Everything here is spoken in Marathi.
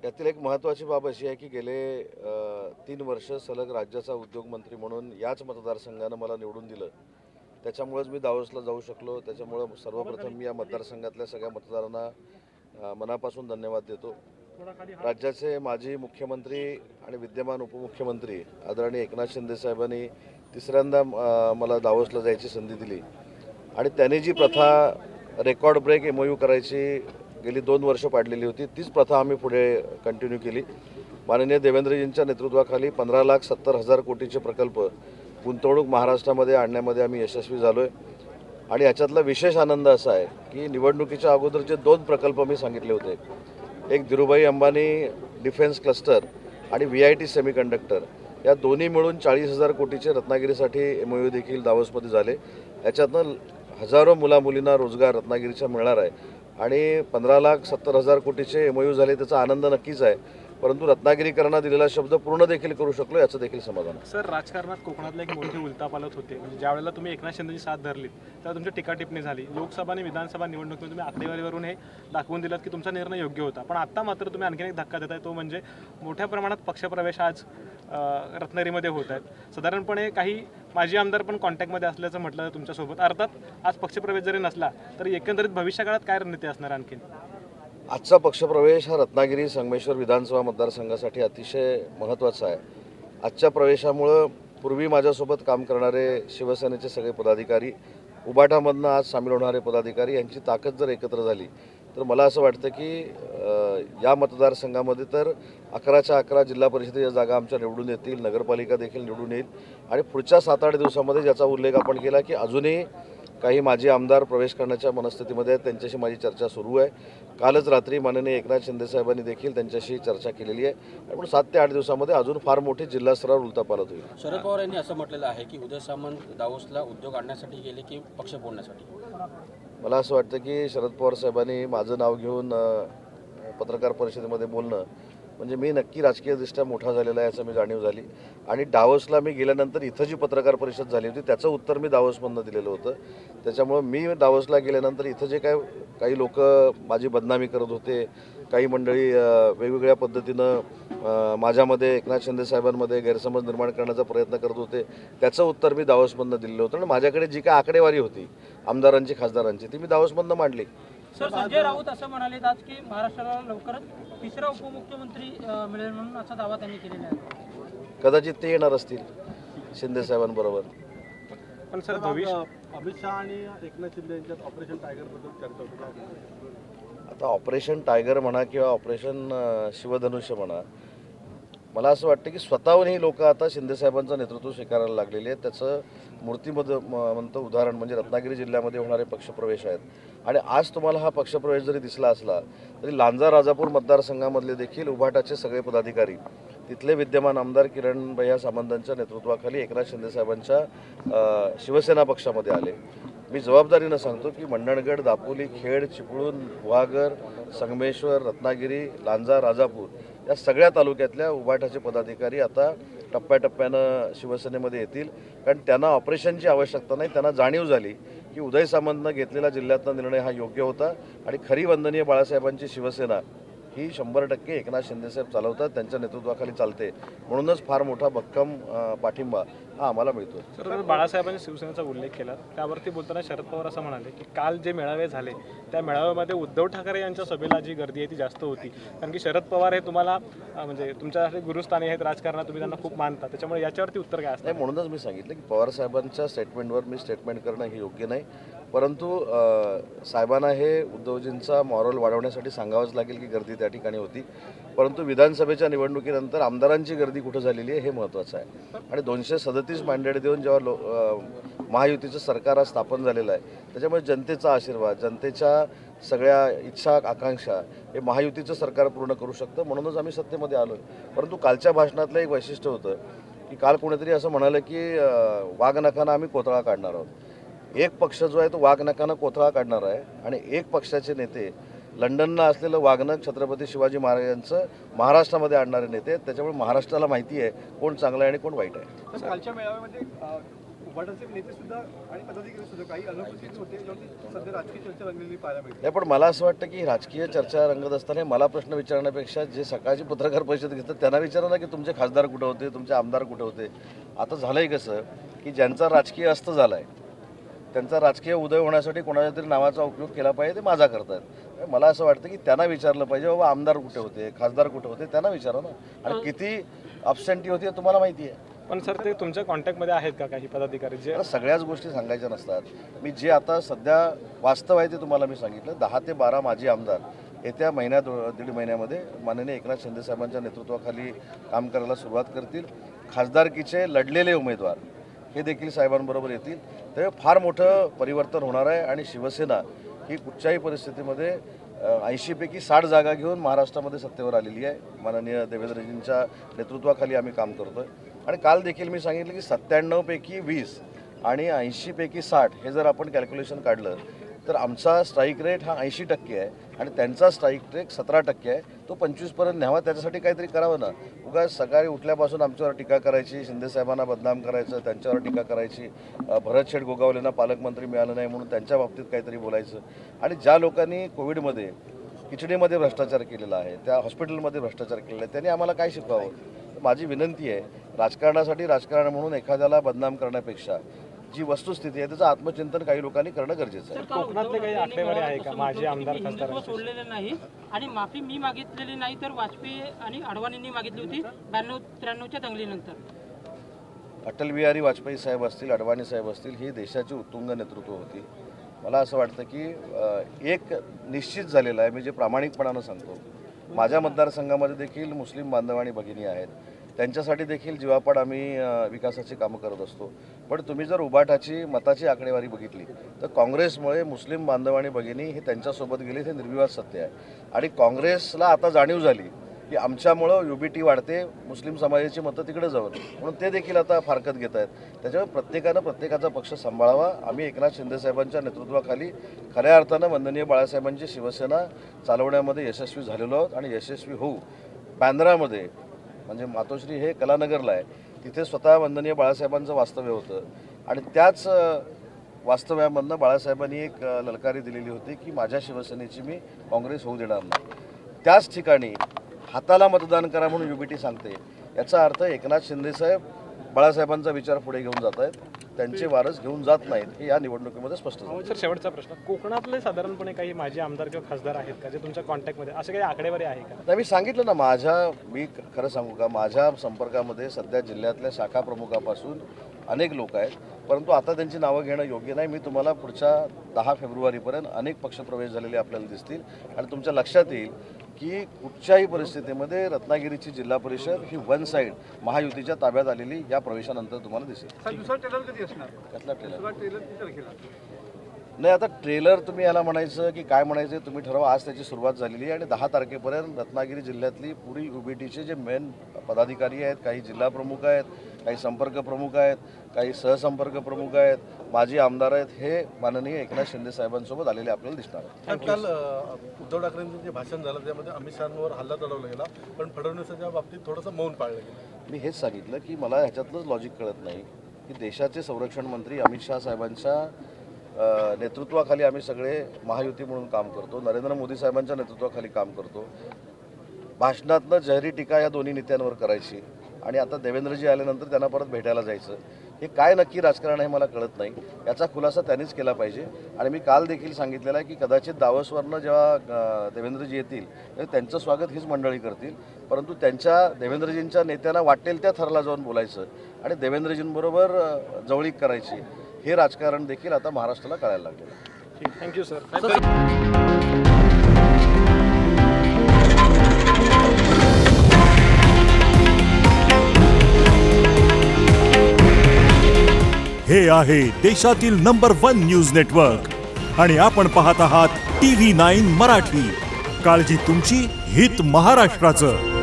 यातील एक महत्त्वाची बाब अशी आहे की गेले 3 वर्ष सलग राज्याचा उद्योगमंत्री म्हणून याच मतदारसंघानं मला निवडून दिलं. त्याच्यामुळेच मी दावोसला जाऊ शकलो. त्याच्यामुळं सर्वप्रथम मी या मतदारसंघातल्या सगळ्या मतदारांना मनापासून धन्यवाद देतो. राज्याचे माजी मुख्यमंत्री आणि विद्यमान उपमुख्यमंत्री आदरणीय एकनाथ शिंदे साहेबांनी तिसऱ्यांदा मला दावोसला जायची संधी दिली आणि त्यांनी जी प्रथा रेकॉर्ड ब्रेक MOU करायची गेली 2 वर्ष पाडलेली होती, तीच प्रथा आम्ही पुढे कंटिन्यू केली. माननीय देवेंद्रजींच्या नेतृत्वाखाली 15,70,000 कोटीचे प्रकल्प गुंतवणूक महाराष्ट्रामध्ये आणण्यामध्ये आम्ही यशस्वी झालो आहे. आणि याच्यातला विशेष आनंद असा आहे की निवडणुकीच्या अगोदर जे 2 प्रकल्प मी सांगितले होते, एक धीरूभाई अंबानी डिफेन्स क्लस्टर आणि VIT सेमीकंडक्टर, या दोन्ही मिळून 40,000 कोटीचे रत्नागिरीसाठी MOU देखील दावोसमध्ये झाले. याच्यातनं हजारो मुलामुलींना रोजगार रत्नागिरीचा मिळणार आहे आणि 15,70,000 कोटीचे MOU झाले, त्याचा आनंद नक्कीच आहे. परंतु रत्नागिरीकरांना दिलेला शब्द पूर्ण देखील करू शकलो, याचं देखील समाधान. सर, राजकारणात कोकणातला एक मोठी उलथापालथ होते. म्हणजे ज्यावेळेला तुम्ही एकनाथ शिंदेची साथ धरलीत तेव्हा तुमची टीकाटिप्पणी झाली. लोकसभा आणि विधानसभा निवडणुकीमध्ये तुम्ही आकडेवारीवरून हे दाखवून दिलात की तुमचा निर्णय योग्य होता. पण आता मात्र तुम्ही आणखीन एक धक्का देताय, तो म्हणजे मोठ्या प्रमाणात पक्षप्रवेश आज रत्नागिरीमध्ये होत आहेत. साधारणपणे काही माजी आमदार पण कॉन्टॅक्टमध्ये असल्याचं म्हटलं तुमच्यासोबत. अर्थात आज पक्षप्रवेश जरी नसला तरी एकंदरीत भविष्यकाळात काय रणनीती असणार आणखीन? आजचा पक्षप्रवेश हा रत्नागिरी संगमेश्वर विधानसभा मतदारसंघासाठी अतिशय महत्त्वाचा आहे. आजच्या प्रवेशामुळं पूर्वी माझ्यासोबत काम करणारे शिवसेनेचे सगळे पदाधिकारी, उबाटामधनं आज सामील होणारे पदाधिकारी यांची ताकद जर एकत्र झाली तर मला असं वाटतं की या मतदारसंघामध्ये तर 11च्या 11 जिल्हा परिषदेच्या जागा आमच्या निवडून येतील, नगरपालिका देखील निवडून येईल. आणि पुढच्या 7-8 दिवसामध्ये ज्याचा उल्लेख आपण केला की अजूनही काही माजी आमदार प्रवेश करण्याच्या मनस्थितीमध्ये आहेत, त्यांच्याशी माझी चर्चा सुरू आहे. कालच रात्री माननीय एकनाथ शिंदे साहेबांनी देखील त्यांच्याशी चर्चा केलेली आहे. आणि 7 ते 8 दिवसामध्ये अजून फार मोठी जिल्हा स्तरावर उलथापालथ होईल. शरद पवार यांनी असं म्हटलेलं आहे की उदय सामंत दावोसला उद्योग आणण्यासाठी गेले की पक्ष फोडण्यासाठी. मला असं वाटतं की शरद पवार साहेबांनी माझं नाव घेऊन पत्रकार परिषदेमध्ये बोलणं म्हणजे मी नक्की राजकीयदृष्ट्या मोठा झालेला आहे याचं मी जाणीव झाली. आणि दावोसला मी गेल्यानंतर इथं जी पत्रकार परिषद झाली होती त्याचं उत्तर मी दावोसमधनं दिलेलं होतं. त्याच्यामुळं मी दावोसला गेल्यानंतर इथं जे काही लोक माझी बदनामी करत होते, काही मंडळी वेगवेगळ्या पद्धतीनं माझ्यामध्ये एकनाथ शिंदे साहेबांमध्ये गैरसमज निर्माण करण्याचा प्रयत्न करत होते, त्याचं उत्तर मी दावोसमधनं दिलेलं होतं. आणि माझ्याकडे जी काय आकडेवारी होती आमदारांची खासदारांची ती मी दावोसमधनं मांडली. सर, संजय राऊत असं म्हणाले आज की महाराष्ट्राला लवकरच तिसरा उपमुख्यमंत्री मिळेल म्हणून असा दावा त्यांनी केलेला आहे. कदाचित ते येणार असतील शिंदे साहेबांबरोबर. पण सर, भविष्य अमित शहा आणि एकनाथ शिंदे यांच्यात ऑपरेशन टायगरबद्दल चर्चा होती. आता ऑपरेशन टायगर म्हणा किंवा ऑपरेशन शिवधनुष्य म्हणा, मला असं वाटतं की स्वतःहून ही लोक आता शिंदेसाहेबांचं नेतृत्व स्वीकारायला लागलेली आहेत. त्याचं मूर्तिमंत उदाहरण म्हणजे रत्नागिरी जिल्ह्यामध्ये होणारे पक्षप्रवेश आहेत. आणि आज तुम्हाला हा पक्षप्रवेश जरी दिसला असला तरी लांजा राजापूर मतदारसंघामधले देखील उभाटाचे सगळे पदाधिकारी तिथले विद्यमान आमदार किरण भैया सामंतांच्या नेतृत्वाखाली एकनाथ शिंदेसाहेबांच्या शिवसेना पक्षामध्ये आले. मी जबाबदारीनं सांगतो की मंडणगड, दापोली, खेड, चिपळूण, गुहागर, संगमेश्वर, रत्नागिरी, लांजा, राजापूर या सगळ्या तालुक्यातल्या उभाटाचे पदाधिकारी आता टप्प्याटप्प्यानं शिवसेनेमध्ये येतील. कारण त्यांना ऑपरेशनची आवश्यकता नाही, त्यांना जाणीव झाली की उदय सामंतनं घेतलेला जिल्ह्यातला निर्णय हा योग्य होता आणि खरी वंदनीय बाळासाहेबांची शिवसेना ही 100% एकनाथ शिंदेसाहेब चालवतात, त्यांच्या नेतृत्वाखाली चालते. म्हणूनच फार मोठा भक्कम पाठिंबा हा आम्हाला मिळतो. सर, बाळासाहेबांनी शिवसेनेचा उल्लेख केला, त्यावरती बोलताना शरद पवार असं म्हणाले की काल जे मेळावे झाले त्या मेळाव्यामध्ये उद्धव ठाकरे यांच्या सभेला जी गर्दी आहे ती जास्त होती. कारण की शरद पवार हे तुम्हाला म्हणजे तुमच्यासाठी गुरुस्थानी आहेत राजकारणात, तुम्ही त्यांना खूप मानता. त्याच्यामुळे याच्यावरती उत्तर काय असतं? म्हणूनच मी सांगितलं की पवार साहेबांच्या स्टेटमेंटवर मी स्टेटमेंट करणं हे योग्य नाही. परंतु साहेबांना हे उद्धवजींचा मॉरल वाढवण्यासाठी सांगावंच लागेल की गर्दी त्या ठिकाणी होती. परंतु विधानसभेच्या निवडणुकीनंतर आमदारांची गर्दी कुठं झालेली आहे हे महत्त्वाचं आहे. आणि 237 मॅन्डेट देऊन जेव्हा महायुतीचं सरकार आज स्थापन झालेलं आहे, त्याच्यामुळे जनतेचा आशीर्वाद, जनतेच्या सगळ्या इच्छा आकांक्षा हे महायुतीचं सरकार पूर्ण करू शकतं. म्हणूनच आम्ही सत्तेमध्ये आलो आहे. परंतु कालच्या भाषणातलं एक वैशिष्ट्य होतं की काल कोणीतरी असं म्हणालं की वाघ नखानं आम्ही कोथळा काढणार आहोत. एक पक्ष जो आहे तो वाघ नखानं कोथळा काढणार आहे आणि एक पक्षाचे नेते लंडनला असलेलं वाघनख छत्रपती शिवाजी महाराजांचं महाराष्ट्रामध्ये आणणारे नेते. त्याच्यामुळे महाराष्ट्राला माहिती आहे कोण चांगलं आहे आणि कोण वाईट आहे. कालच्या मेळाव्यामध्ये उभाटाचे नेते सुद्धा आणि पदाधिकारी सुद्धा काही अनुपस्थित होते, ज्यावरती सध्या राजकीय चर्चा रंगलेली पाहायला मिळते. नाही, पण मला असं वाटतं की राजकीय चर्चा रंगत असताना मला प्रश्न विचारण्यापेक्षा जे सकाळची पत्रकार परिषद घेतात त्यांना विचारा ना की तुमचे खासदार कुठे होते, तुमचे आमदार कुठे होते. आता झालंय कसं की ज्यांचा राजकीय अस्त झालाय त्यांचा राजकीय उदय होण्यासाठी कोणाच्या तरी नावाचा उपयोग केला पाहिजे, ते माझा करतात. मला असं वाटतं की त्यांना विचारलं पाहिजे, बाबा आमदार कुठे होते, खासदार कुठे होते, त्यांना विचारा ना. आणि किती अब्सेंटी होती तुम्हाला माहिती आहे. पण सर ते तुमच्या कॉन्टॅक्टमध्ये आहेत का काही पदाधिकारी जे मला सगळ्याच गोष्टी सांगायच्या नसतात. मी जे आता सध्या वास्तव आहे ते तुम्हाला मी सांगितलं. 10 ते 12 माजी आमदार येत्या महिन्यात दीड महिन्यामध्ये माननीय एकनाथ शिंदे साहेबांच्या नेतृत्वाखाली काम करायला सुरुवात करतील. खासदारकीचे लढलेले उमेदवार हे देखील साहेबांबरोबर येतील. ते फार मोठं परिवर्तन होणार आहे आणि शिवसेना ही कुठच्याही परिस्थितीमध्ये 80 पैकी 60 जागा घेऊन महाराष्ट्रामध्ये सत्तेवर आलेली आहे. माननीय देवेंद्रजींच्या नेतृत्वाखाली आम्ही काम करतो आहे. आणि काल देखील मी सांगितलं की 97 पैकी 20 आणि 80 पैकी 60 हे जर आपण कॅल्क्युलेशन काढलं तर आमचा स्ट्राईक रेट हा 80% आहे आणि त्यांचा स्ट्राईक रेट 17% आहे. तो 25पर्यंत न्यावा, त्याच्यासाठी काहीतरी करावं ना. उगाच सकाळी उठल्यापासून आमच्यावर टीका करायची, शिंदेसाहेबांना बदनाम करायचं, त्यांच्यावर टीका करायची, भरत शेठ गोगावलेंना पालकमंत्री मिळालं नाही म्हणून त्यांच्या बाबतीत काहीतरी बोलायचं. आणि ज्या लोकांनी कोविडमध्ये किचडीमध्ये भ्रष्टाचार केलेला आहे, त्या हॉस्पिटलमध्ये भ्रष्टाचार केलेला आहे, त्यांनी आम्हाला काय शिकवावं. माझी विनंती आहे, राजकारणासाठी राजकारण म्हणून एखाद्याला बदनाम करण्यापेक्षा जी वस्तुस्थिती आहे त्याचं आत्मचिंतन काही लोकांनी करणं गरजेचं आहे. कोकणातले काही आकडेवारी आहे का माझे आमदार खासदार सोडलेलं नाही आणि माफी मी मागितलेली नाही तर वाजपेयी आणि अडवाणींनी मागितली होती 92-93च्या दंगलीनंतर. अटल बिहारी वाजपेयी साहेब असतील, अडवाणी साहेब असतील, ही देशाची उत्तुंग नेतृत्व होती. मला असं वाटतं की एक निश्चित झालेलं आहे, मी जे प्रामाणिकपणानं सांगतो, माझ्या मतदारसंघामध्ये देखील मुस्लिम बांधव आणि भगिनी आहेत, त्यांच्यासाठी देखील जीवापाड आम्ही विकासाची कामं करत असतो. पण तुम्ही जर उबाटाची मताची आकडेवारी बघितली तर काँग्रेसमुळे मुस्लिम बांधव आणि भगिनी हे त्यांच्यासोबत गेले, हे निर्विवाद सत्य आहे. आणि काँग्रेसला आता जाणीव झाली की आमच्यामुळं UBT वाढते, मुस्लिम समाजाची मतं तिकडे जाऊन, म्हणून ते देखील आता फारकत घेत आहेत. त्याच्यामुळे प्रत्येकानं प्रत्येकाचा पक्ष सांभाळावा. आम्ही एकनाथ शिंदेसाहेबांच्या नेतृत्वाखाली खऱ्या अर्थानं वंदनीय बाळासाहेबांची शिवसेना चालवण्यामध्ये यशस्वी झालेलो आहोत आणि यशस्वी होऊ. बांद्रामध्ये म्हणजे मातोश्री हे कलानगरला आहे, तिथे स्वतः वंदनीय बाळासाहेबांचं वास्तव्य होतं आणि त्याच वास्तव्यामधनं बाळासाहेबांनी एक ललकारी दिलेली होती की माझ्या शिवसेनेची मी काँग्रेस होऊ देणार नाही. त्याच ठिकाणी हाताला मतदान करा म्हणून UBT सांगते. याचा अर्थ एकनाथ शिंदेसाहेब बाळासाहेबांचा विचार पुढे घेऊन जात आहेत, त्यांचे वारस घेऊन जात नाहीत, हे या निवडणुकीमध्ये स्पष्ट झालं. सर शेवटचा प्रश्न, कोकणातले साधारणपणे काही माजी आमदार किंवा खासदार आहेत का जे तुमच्या कॉन्टॅक्टमध्ये, असे काही आकडेवारी आहे का? नाही, मी सांगितलं ना, मी खरं सांगू का, माझ्या संपर्कामध्ये सध्या जिल्ह्यातल्या शाखा प्रमुखापासून अनेक लोक आहेत, परंतु आता त्यांची नावं घेणं योग्य नाही. मी तुम्हाला पुढच्या 10 फेब्रुवारीपर्यंत अनेक पक्षप्रवेश झालेले आपल्याला दिसतील आणि तुमच्या लक्षात येईल की कुठच्याही परिस्थितीमध्ये रत्नागिरीची जिल्हा परिषद ही वन साईड महायुतीच्या ताब्यात आलेली या प्रवेशानंतर तुम्हाला दिसेल. दुसरा ट्रेलर कधी असणार? कसला ट्रेलर? दुसरा ट्रेलर किती तारखेला? नाही, आता ट्रेलर तुम्ही याला म्हणायचं की काय म्हणायचं तुम्ही ठरवा. आज त्याची सुरुवात झालेली आहे आणि 10 तारखेपर्यंत रत्नागिरी जिल्ह्यातली पुरी UBTचे जे मेन पदाधिकारी आहेत, काही जिल्हा प्रमुख आहेत, काही संपर्क प्रमुख आहेत, काही सहसंपर्क प्रमुख आहेत, माजी आमदार आहेत, हे माननीय एकनाथ शिंदे साहेबांसोबत आलेले आपल्याला दिसणार आहेत. काल उद्धव ठाकरेंचं जे भाषण झालं त्यामध्ये अमित शहांवर हल्ला चढवला गेला, पण फडणवीसांच्या बाबतीत थोडंसं मौन पाळलं गेलं. मी हेच सांगितलं की मला ह्याच्यातलंच लॉजिक कळत नाही की देशाचे संरक्षण मंत्री अमित शहा साहेबांच्या नेतृत्वाखाली आम्ही सगळे महायुती म्हणून काम करतो, नरेंद्र मोदी साहेबांच्या नेतृत्वाखाली काम करतो. भाषणातनं जहरी टीका या दोन्ही नेत्यांवर करायची आणि आता देवेंद्रजी आल्यानंतर त्यांना परत भेटायला जायचं, हे काय नक्की राजकारण आहे मला कळत नाही. याचा खुलासा त्यांनीच केला पाहिजे. आणि मी काल देखील सांगितलेलं आहे की कदाचित दावोसवरनं जेव्हा देवेंद्रजी येतील त्यांचं स्वागत हीच मंडळी करतील, परंतु त्यांच्या देवेंद्रजींच्या नेत्यांना वाटेल त्या थराला जाऊन बोलायचं आणि देवेंद्रजींबरोबर जवळीक करायची, हे राजकारण देखील आता महाराष्ट्राला कळायला लागलेलं आहे. Thank you sir. हे आहे देशातील नंबर 1 न्यूज नेटवर्क आणि आपण पाहत आहात TV9 मराठी. काळजी तुमची, हित महाराष्ट्राचं.